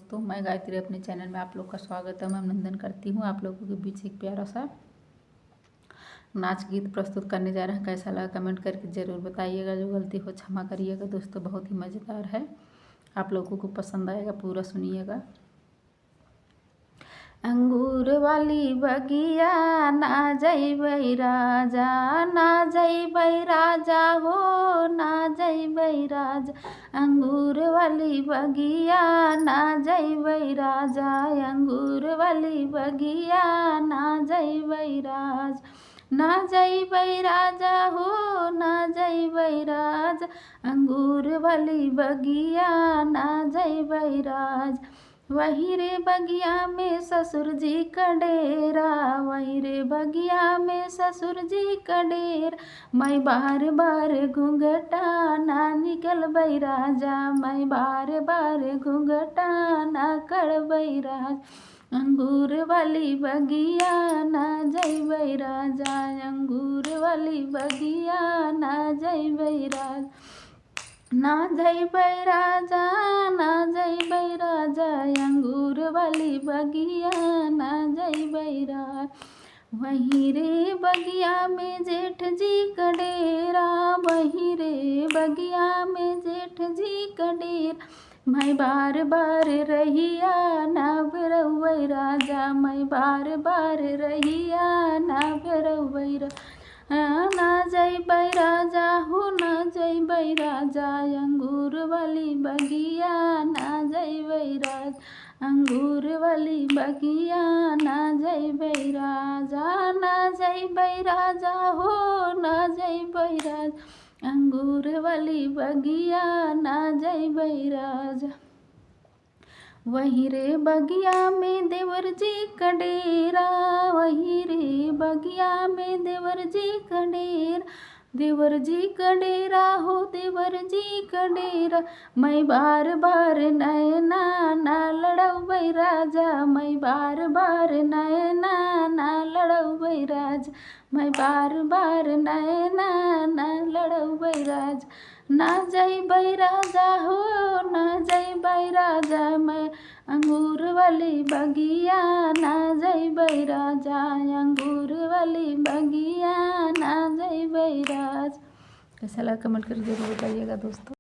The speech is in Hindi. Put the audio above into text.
दोस्तों, मैं गायत्री अपने चैनल में आप लोग का स्वागत है। मैं अभिनंदन करती हूँ। आप लोगों के बीच एक प्यारा सा नाच गीत प्रस्तुत करने जा रहे हैं। कैसा लगा कमेंट करके ज़रूर बताइएगा। जो गलती हो क्षमा करिएगा दोस्तों। बहुत ही मज़ेदार है, आप लोगों को पसंद आएगा, पूरा सुनिएगा। अंगूर वाली बगिया ना जइबै राजा, ना जइबै राजा हो, ना जइबै राजा। अंगूर वाली बगिया ना जइबै राजा, अंगूर वाली बगिया ना जइबै राजा। ना जइबै राजा हो, ना जइबै राजा, अंगूर वाली बगिया ना जइबै राजा। वही रे बगिया में ससुर जी का डेरा, वही रे बगिया में ससुर जी का डेरा। मैं बार बार घूंघटा ना निकलबै राजा, मैं बार बार घूंघटा ना करबै राजा। अंगूर वाली बगिया ना जइबै राजा, अंगूर वाली बगिया ना जइबै राजा। ना जइबै राजा, ना जइबै राजा, अंगूर वाली बगिया ना जइबै राजा। वहीं रे बगिया में जेठ जी का डेरा, वहीं रे बगिया में जेठ जी का डेरा। मैं बार बार रहिया ना बेरबै राजा, मैं बार बार रहिया ना बेरबै राजा। ना जइबै राजा हो, ना जइबै राजा, अंगूर वाली बगिया ना जइबै राजा, अंगूर वाली बगिया ना जइबै राजा। ना जइबै राजा हो, ना जइबै राजा, अंगूर वाली बगिया ना जइबै राजा। वही रे बगिया में देवर जी का डेरा, वही रे बगिया में देवर जी का डेरा। देवर जी का डेरा हो, देवर जी का डेरा। मैं बार बार नैना ना लड़बै राजा, मैं बार बार नैना ना लड़बै राजा, मैं बार बार नैना ना लड़बै राजा। ना जइबै राजा हो, ना जइबै राजा, मैं अंगूर वाली बगिया ना जइबै राजा, अंगूर वाली बगिया ना जइबै राजा। कैसा लगा कमेंट करके जरूर बताइएगा दोस्तों।